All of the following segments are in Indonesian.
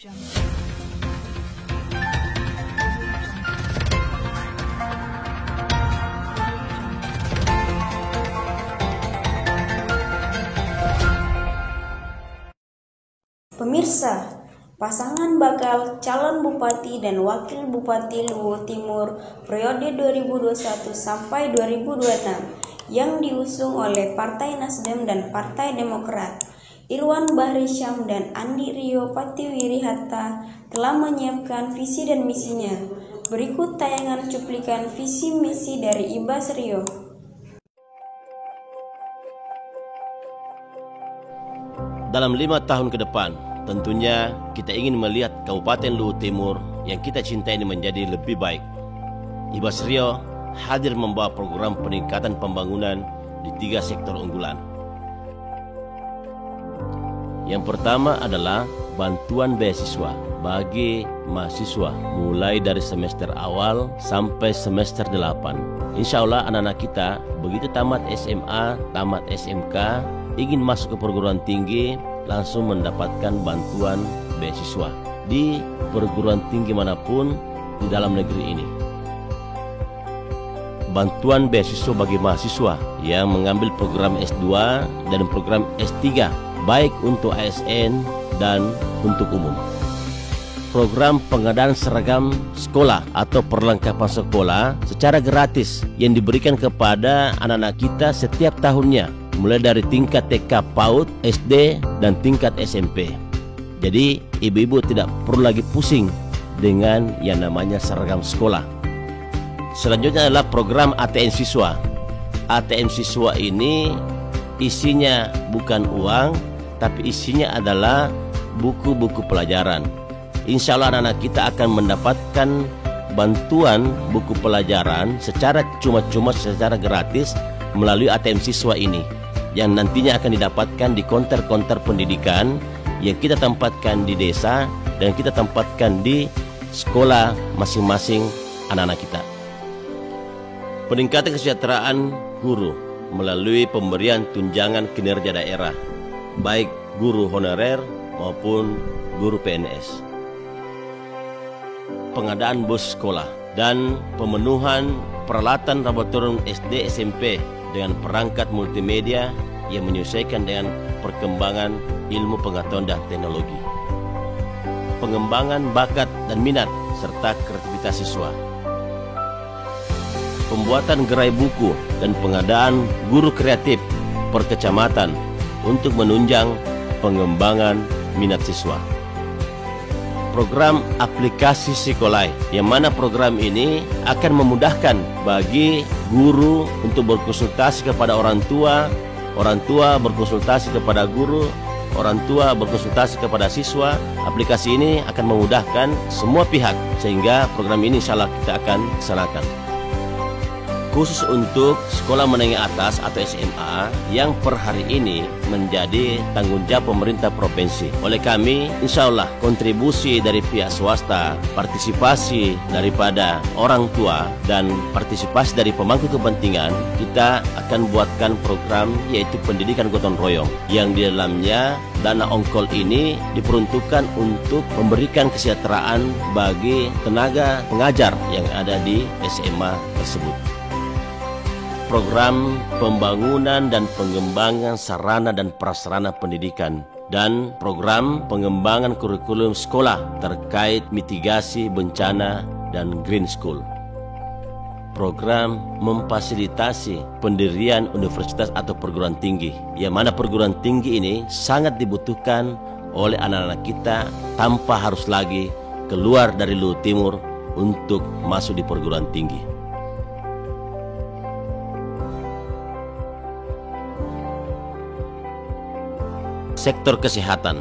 Pemirsa, pasangan bakal calon Bupati dan Wakil Bupati Luwu Timur periode 2021 sampai 2026 yang diusung oleh Partai Nasdem dan Partai Demokrat, Irwan Bahri Syam dan Andi Rio Patiwiri Hatta telah menyiapkan visi dan misinya. Berikut tayangan cuplikan visi misi dari Ibas Rio. Dalam 5 tahun ke depan, tentunya kita ingin melihat Kabupaten Luwu Timur yang kita cintai ini menjadi lebih baik. Ibas Rio hadir membawa program peningkatan pembangunan di 3 sektor unggulan. Yang pertama adalah bantuan beasiswa bagi mahasiswa mulai dari semester awal sampai semester 8. Insya Allah anak-anak kita begitu tamat SMA, tamat SMK, ingin masuk ke perguruan tinggi, langsung mendapatkan bantuan beasiswa di perguruan tinggi manapun di dalam negeri ini. Bantuan beasiswa bagi mahasiswa yang mengambil program S2 dan program S3, baik untuk ASN dan untuk umum. Program pengadaan seragam sekolah atau perlengkapan sekolah secara gratis yang diberikan kepada anak-anak kita setiap tahunnya, mulai dari tingkat TK PAUD, SD, dan tingkat SMP. Jadi ibu-ibu tidak perlu lagi pusing dengan yang namanya seragam sekolah. Selanjutnya adalah program ATM Siswa. ATM Siswa ini isinya bukan uang, tapi isinya adalah buku-buku pelajaran. Insya Allah anak-anak kita akan mendapatkan bantuan buku pelajaran secara cuma-cuma, secara gratis melalui ATM Siswa ini, yang nantinya akan didapatkan di konter-konter pendidikan yang kita tempatkan di desa dan kita tempatkan di sekolah masing-masing anak-anak kita. Peningkatan kesejahteraan guru melalui pemberian tunjangan kinerja daerah, baik guru honorer maupun guru PNS. Pengadaan bus sekolah dan pemenuhan peralatan laboratorium SD SMP dengan perangkat multimedia yang menyesuaikan dengan perkembangan ilmu pengetahuan dan teknologi. Pengembangan bakat dan minat serta kreativitas siswa. Pembuatan gerai buku dan pengadaan guru kreatif per kecamatan untuk menunjang pengembangan minat siswa. Program aplikasi Sekolai, yang mana program ini akan memudahkan bagi guru untuk berkonsultasi kepada orang tua berkonsultasi kepada guru, orang tua berkonsultasi kepada siswa. Aplikasi ini akan memudahkan semua pihak, sehingga program ini insya Allah kita akan laksanakan. Khusus untuk sekolah menengah atas atau SMA yang per hari ini menjadi tanggung jawab pemerintah provinsi. Oleh kami, insya Allah kontribusi dari pihak swasta, partisipasi daripada orang tua, dan partisipasi dari pemangku kepentingan, kita akan buatkan program yaitu pendidikan gotong royong, yang di dalamnya dana ongkol ini diperuntukkan untuk memberikan kesejahteraan bagi tenaga pengajar yang ada di SMA tersebut. Program pembangunan dan pengembangan sarana dan prasarana pendidikan, dan program pengembangan kurikulum sekolah terkait mitigasi bencana dan Green School. Program memfasilitasi pendirian universitas atau perguruan tinggi, yang mana perguruan tinggi ini sangat dibutuhkan oleh anak-anak kita tanpa harus lagi keluar dari Luwu Timur untuk masuk di perguruan tinggi. Sektor kesehatan.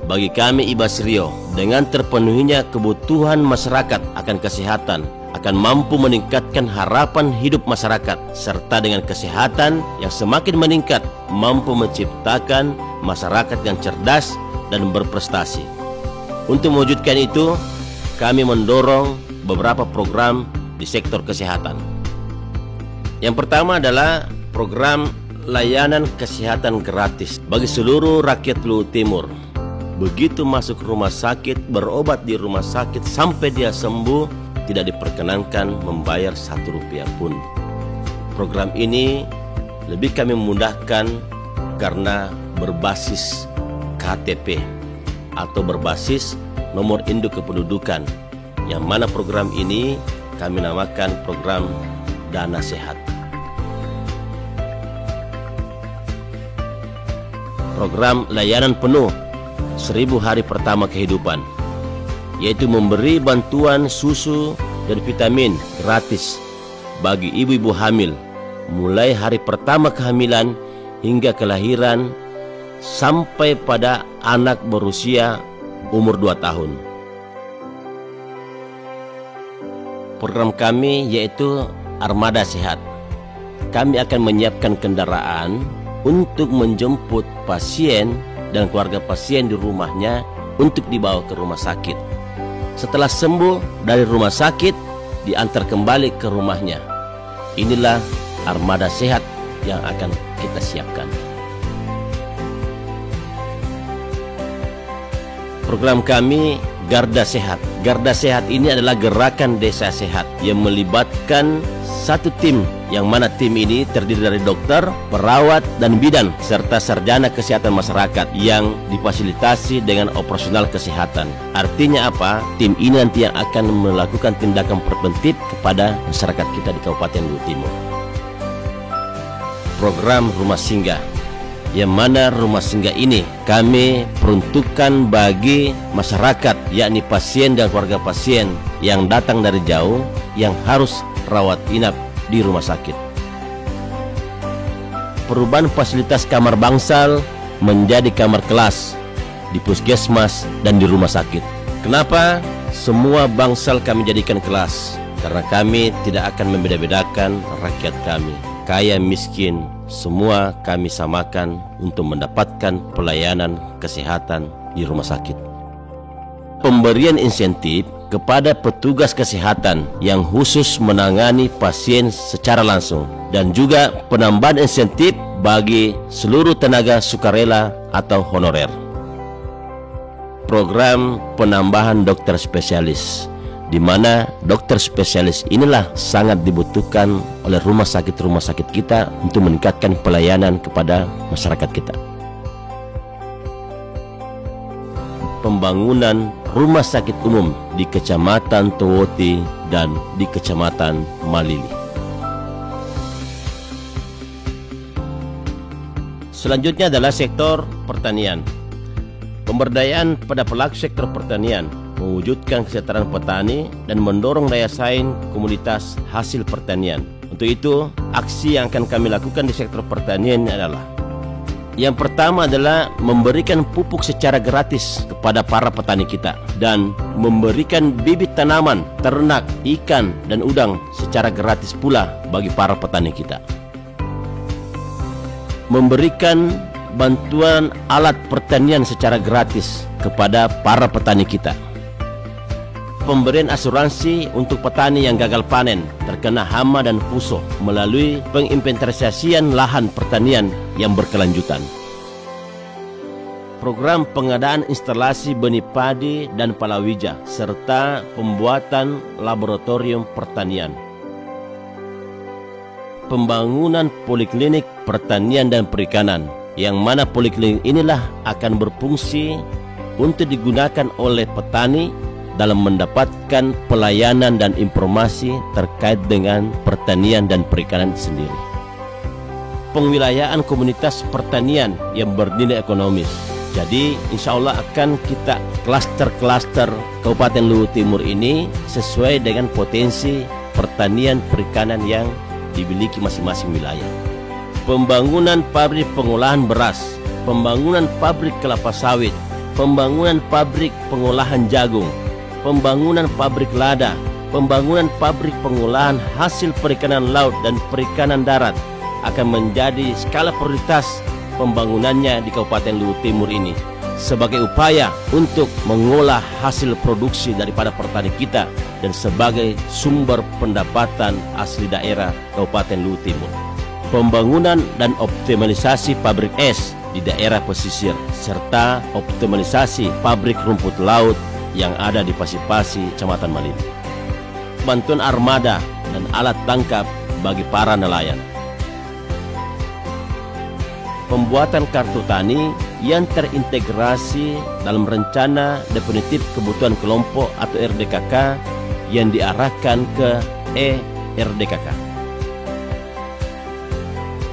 Bagi kami Ibas Rio, dengan terpenuhinya kebutuhan masyarakat akan kesehatan, akan mampu meningkatkan harapan hidup masyarakat, serta dengan kesehatan yang semakin meningkat, mampu menciptakan masyarakat yang cerdas dan berprestasi. Untuk mewujudkan itu, kami mendorong beberapa program di sektor kesehatan. Yang pertama adalah program layanan kesehatan gratis bagi seluruh rakyat Luwu Timur, begitu masuk rumah sakit, berobat di rumah sakit sampai dia sembuh, tidak diperkenankan membayar 1 rupiah pun. Program ini lebih kami memudahkan karena berbasis KTP atau berbasis nomor induk kependudukan, yang mana program ini kami namakan program Dana Sehat. Program layanan penuh 1000 hari pertama kehidupan, yaitu memberi bantuan susu dan vitamin gratis bagi ibu-ibu hamil mulai hari pertama kehamilan hingga kelahiran sampai pada anak berusia umur 2 tahun. Program kami yaitu Armada Sehat. Kami akan menyiapkan kendaraan untuk menjemput pasien dan keluarga pasien di rumahnya untuk dibawa ke rumah sakit. Setelah sembuh dari rumah sakit, diantar kembali ke rumahnya. Inilah Armada Sehat yang akan kita siapkan. Program kami Garda Sehat. Garda Sehat ini adalah gerakan desa sehat yang melibatkan satu tim, yang mana tim ini terdiri dari dokter, perawat, dan bidan serta sarjana kesehatan masyarakat yang difasilitasi dengan operasional kesehatan. Artinya apa? Tim ini nanti yang akan melakukan tindakan preventif kepada masyarakat kita di Kabupaten Luwu Timur. Program Rumah Singgah, yang mana rumah singgah ini kami peruntukkan bagi masyarakat, yakni pasien dan keluarga pasien yang datang dari jauh yang harus rawat inap di rumah sakit. Perubahan fasilitas kamar bangsal menjadi kamar kelas di puskesmas dan di rumah sakit. Kenapa? Semua bangsal kami jadikan kelas, karena kami tidak akan membeda-bedakan rakyat kami. Kaya miskin, semua kami samakan untuk mendapatkan pelayanan kesehatan di rumah sakit. Pemberian insentif kepada petugas kesehatan yang khusus menangani pasien secara langsung, dan juga penambahan insentif bagi seluruh tenaga sukarela atau honorer. Program penambahan dokter spesialis, di mana dokter spesialis inilah sangat dibutuhkan oleh rumah sakit kita untuk meningkatkan pelayanan kepada masyarakat kita. Pembangunan rumah sakit umum di Kecamatan Towoti dan di Kecamatan Malili. Selanjutnya adalah sektor pertanian. Pemberdayaan pada pelaku sektor pertanian, mewujudkan kesejahteraan petani dan mendorong daya saing komunitas hasil pertanian. Untuk itu, aksi yang akan kami lakukan di sektor pertanian adalah: yang pertama adalah memberikan pupuk secara gratis kepada para petani kita, dan memberikan bibit tanaman, ternak, ikan, dan udang secara gratis pula bagi para petani kita. Memberikan bantuan alat pertanian secara gratis kepada para petani kita. Pemberian asuransi untuk petani yang gagal panen terkena hama dan pusuh melalui penginventarisasian lahan pertanian yang berkelanjutan. Program pengadaan instalasi benih padi dan palawija serta pembuatan laboratorium pertanian. Pembangunan poliklinik pertanian dan perikanan, yang mana poliklinik inilah akan berfungsi untuk digunakan oleh petani dalam mendapatkan pelayanan dan informasi terkait dengan pertanian dan perikanan sendiri. Pengwilayaan komunitas pertanian yang bernilai ekonomis. Jadi insya Allah akan kita klaster-klaster Kabupaten Luwu Timur ini sesuai dengan potensi pertanian perikanan yang dimiliki masing-masing wilayah. Pembangunan pabrik pengolahan beras, pembangunan pabrik kelapa sawit, pembangunan pabrik pengolahan jagung, pembangunan pabrik lada, pembangunan pabrik pengolahan hasil perikanan laut dan perikanan darat akan menjadi skala prioritas pembangunannya di Kabupaten Luwu Timur ini, sebagai upaya untuk mengolah hasil produksi daripada petani kita dan sebagai sumber pendapatan asli daerah Kabupaten Luwu Timur. Pembangunan dan optimalisasi pabrik es di daerah pesisir, serta optimalisasi pabrik rumput laut yang ada di Pasipasi, Kecamatan Malini. Bantuan armada dan alat tangkap bagi para nelayan. Pembuatan kartu tani yang terintegrasi dalam rencana definitif kebutuhan kelompok atau RDKK yang diarahkan ke RDKK.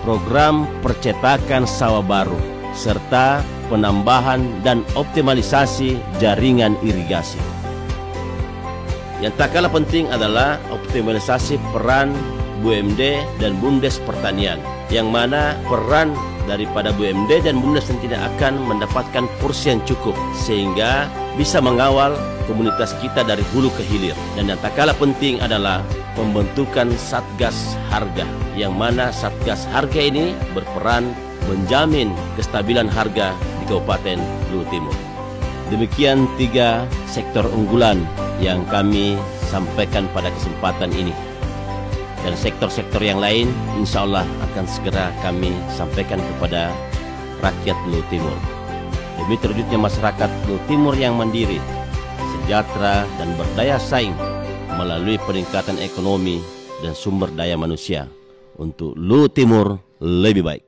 Program percetakan sawah baru serta penambahan dan optimalisasi jaringan irigasi. Yang tak kalah penting adalah optimalisasi peran BUMD dan BUMDes pertanian, yang mana peran daripada BUMD dan BUMDes tidak akan mendapatkan porsi yang cukup sehingga bisa mengawal komunitas kita dari hulu ke hilir. Dan yang tak kalah penting adalah pembentukan Satgas Harga, yang mana Satgas Harga ini berperan menjamin kestabilan harga di Kabupaten Luwu Timur. Demikian 3 sektor unggulan yang kami sampaikan pada kesempatan ini. Dan sektor-sektor yang lain insya Allah akan segera kami sampaikan kepada rakyat Luwu Timur. Demi terwujudnya masyarakat Luwu Timur yang mandiri, sejahtera dan berdaya saing melalui peningkatan ekonomi dan sumber daya manusia untuk Luwu Timur lebih baik.